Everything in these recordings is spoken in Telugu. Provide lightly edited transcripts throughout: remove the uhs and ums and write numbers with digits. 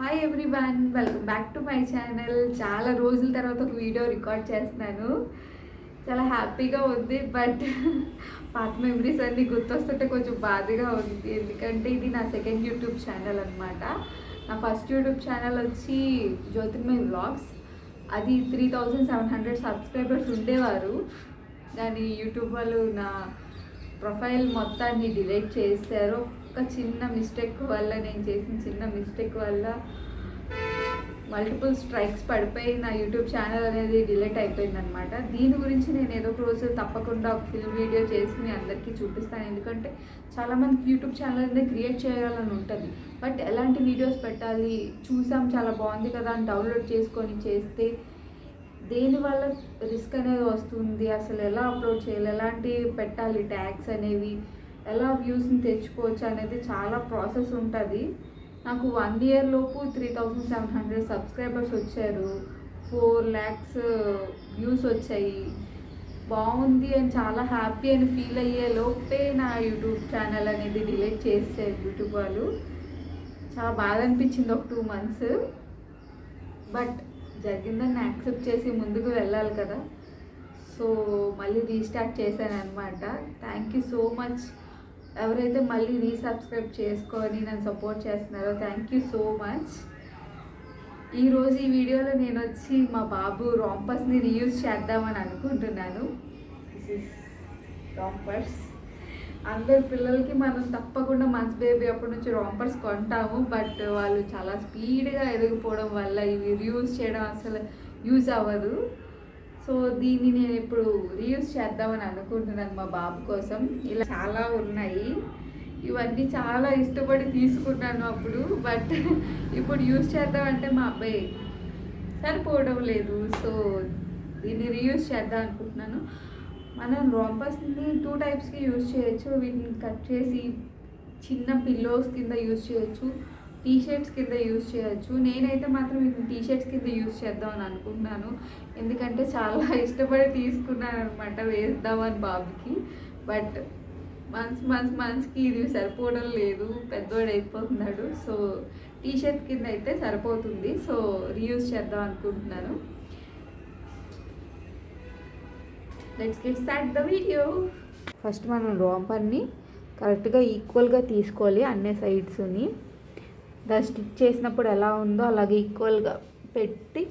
Hi everyone, welcome back to my channel. చాలా రోజుల తర్వాత ఒక వీడియో రికార్డ్ చేస్తున్నాను. చాలా హ్యాపీగా ఉంది, బట్ పాత మెమరీస్ అన్నీ గుర్తొస్తుంటే కొంచెం బాధగా ఉంది. ఎందుకంటే ఇది నా సెకండ్ యూట్యూబ్ ఛానల్ అనమాట. నా ఫస్ట్ యూట్యూబ్ ఛానల్ వచ్చి జ్యోతిర్మయి వ్లాగ్స్. అది 3700 సబ్స్క్రైబర్స్ ఉండేవారు. దాని యూట్యూబ్ వాళ్ళు నా ప్రొఫైల్ మొత్తాన్ని డిలీట్ చేశారు. ఒక చిన్న మిస్టేక్ వల్ల, నేను చేసిన చిన్న మిస్టేక్ వల్ల మల్టిపుల్ స్ట్రైక్స్ పడిపోయి నా యూట్యూబ్ ఛానల్ అనేది డిలీట్ అయిపోయిందనమాట. దీని గురించి నేను ఏదో ఒక రోజు తప్పకుండా ఒక ఫుల్ వీడియో చేసి మీ అందరికీ చూపిస్తాను. ఎందుకంటే చాలామందికి యూట్యూబ్ ఛానల్ అనేది క్రియేట్ చేయాలని ఉంటుంది, బట్ ఎలాంటి వీడియోస్ పెట్టాలి, చూసాం చాలా బాగుంది కదా అని డౌన్లోడ్ చేసుకొని చేస్తే దేనివల్ల రిస్క్ అనేది వస్తుంది, అసలు ఎలా అప్లోడ్ చేయాలి, ఎలాంటి పెట్టాలి ట్యాగ్స్ అనేవి, ఎలా వ్యూస్ని తెచ్చుకోవచ్చు అనేది చాలా ప్రాసెస్ ఉంటుంది. నాకు 1 year లోపు 3700 సబ్స్క్రైబర్స్ వచ్చారు, 4 lakhs వ్యూస్ వచ్చాయి. బాగుంది అని చాలా హ్యాపీ అని ఫీల్ అయ్యే లోపే నా యూట్యూబ్ ఛానల్ అనేది డిలీట్ చేశారు యూట్యూబ్ వాళ్ళు. చాలా బాధ అనిపించింది ఒక 2 months, బట్ జరిగిందని యాక్సెప్ట్ చేసి ముందుకు వెళ్ళాలి కదా. సో మళ్ళీ రీస్టార్ట్ చేశాను అనమాట. థ్యాంక్ యూ సో మచ్ ఎవరైతే మళ్ళీ రీసబ్స్క్రైబ్ చేసుకొని నన్ను సపోర్ట్ చేస్తున్నారో, థ్యాంక్ యూ సో మచ్. ఈరోజు ఈ వీడియోలో నేను వచ్చి మా బాబు రాంపర్స్ని రీయూజ్ చేద్దామని అనుకుంటున్నాను. This is rompers. అందరు పిల్లలకి మనం తప్పకుండా మంచి బేబీ అప్పటి నుంచి రాంపర్స్ కొంటాము, బట్ వాళ్ళు చాలా స్పీడ్గా ఎదిగిపోవడం వల్ల ఇవి రీయూజ్ చేయడం అసలు యూజ్ అవ్వదు. సో దీన్ని నేను ఇప్పుడు రీయూజ్ చేద్దామని అనుకుంటున్నాను మా బాబు కోసం. ఇలా చాలా ఉన్నాయి, ఇవన్నీ చాలా ఇష్టపడి తీసుకున్నాను అప్పుడు, బట్ ఇప్పుడు యూజ్ చేద్దామంటే మా అబ్బాయి సరిపోవడం లేదు. సో దీన్ని రీయూజ్ చేద్దాం అనుకుంటున్నాను. మనం రాంపర్స్ని 2 typesకి యూజ్ చేయొచ్చు. వీటిని కట్ చేసి చిన్న పిల్లోస్ కింద యూజ్ చేయొచ్చు, టీషర్ట్స్ కింద యూజ్ చేయొచ్చు. నేనైతే మాత్రం వీటిని టీషర్ట్స్ కింద యూజ్ చేద్దామని అనుకుంటున్నాను, ఎందుకంటే చాలా ఇష్టపడి తీసుకున్నాను అనమాట వేద్దామని బాబుకి. బట్ మంత్స్కి ఇది సరిపోవడం లేదు, పెద్దవాడు అయిపోతున్నాడు. సో టీషర్ట్ కింద అయితే సరిపోతుంది. సో రీయూజ్ చేద్దాం అనుకుంటున్నాను. Let's get start the video. First మనం రాంపర్ని కరెక్ట్గా ఈక్వల్గా తీసుకోవాలి, అన్ని సైడ్స్ని. దాన్ని స్టిచ్ చేసినప్పుడు ఎలా ఉందో అలాగే ఈక్వల్గా పెట్టి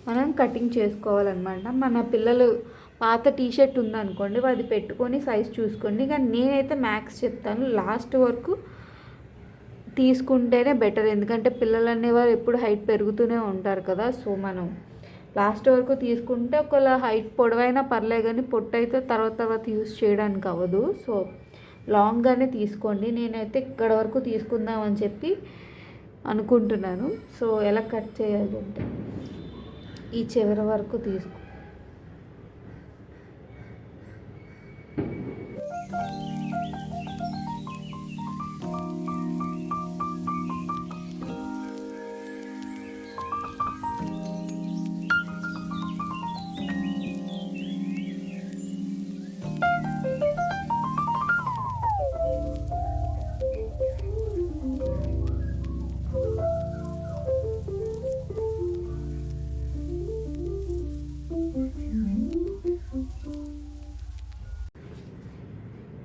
మనం కటింగ్ చేసుకోవాలన్నమాట. మన పిల్లలు పాత టీషర్ట్ ఉందనుకోండి, అది పెట్టుకొని సైజ్ చూసుకోండి. కానీ నేనైతే మ్యాక్స్ చెప్తాను, లాస్ట్ వరకు తీసుకుంటేనే బెటర్. ఎందుకంటే పిల్లలు అనేవారు ఎప్పుడు హైట్ పెరుగుతూనే ఉంటారు కదా. సో మనం లాస్ట్ వరకు తీసుకుంటే ఒకవేళ హైట్ పొడవైనా పర్లే, కానీ పొట్టు అయితే తర్వాత యూస్ చేయడానికి అవ్వదు. సో లాంగ్గానే తీసుకోండి. నేనైతే ఇక్కడ వరకు తీసుకుందామని చెప్పి అనుకుంటున్నాను. సో ఎలా కట్ చేయాలి అంటే ఈ చివరి వరకు తీసుకో.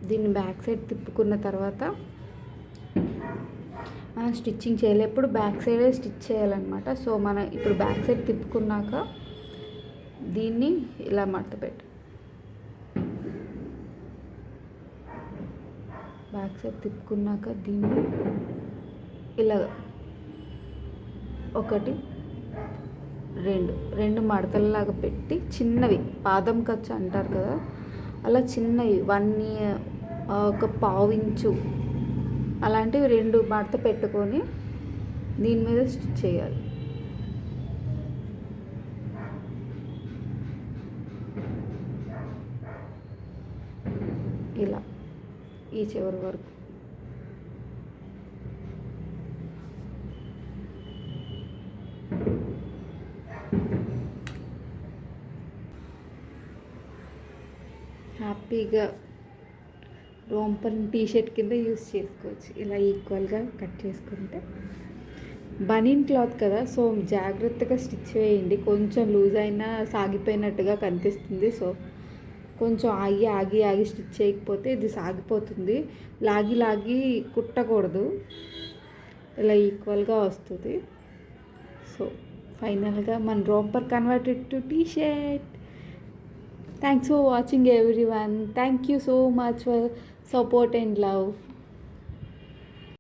దీన్ని బ్యాక్ సైడ్ తిప్పుకున్న తర్వాత మనం స్టిచ్చింగ్ చేయాలి. ఎప్పుడు బ్యాక్ సైడే స్టిచ్ చేయాలన్నమాట. సో మనం ఇప్పుడు బ్యాక్ సైడ్ తిప్పుకున్నాక దీన్ని ఇలా మడత పెట్టు. బ్యాక్ సైడ్ తిప్పుకున్నాక దీన్ని ఇలా 1 2 మడతలలాగా పెట్టి చిన్నవి పాదం ఖర్చు అంటారు కదా, అలా చిన్నవి 1 ఇంచు అలాంటివి 2 మడత పెట్టుకొని దీని మీద స్టిచ్ చేయాలి. ఇలా ఈ చివరి వరకు. హ్యాపీగా రాంపర్ టీషర్ట్ కింద యూస్ చేసుకోవచ్చు. ఇలా ఈక్వల్గా కట్ చేసుకుంటే బనీన్ క్లాత్ కదా, సో జాగ్రత్తగా స్టిచ్ వేయండి. కొంచెం లూజ్ అయినా సాగిపోయినట్టుగా కనిపిస్తుంది. సో కొంచెం ఆగి ఆగి ఆగి స్టిచ్ చేయకపోతే ఇది సాగిపోతుంది. లాగి లాగి కుట్టకూడదు, ఇలా ఈక్వల్గా వస్తుంది. సో ఫైనల్గా మన romper converted to T shirt. Thanks for watching everyone. Thank you so much for support and love.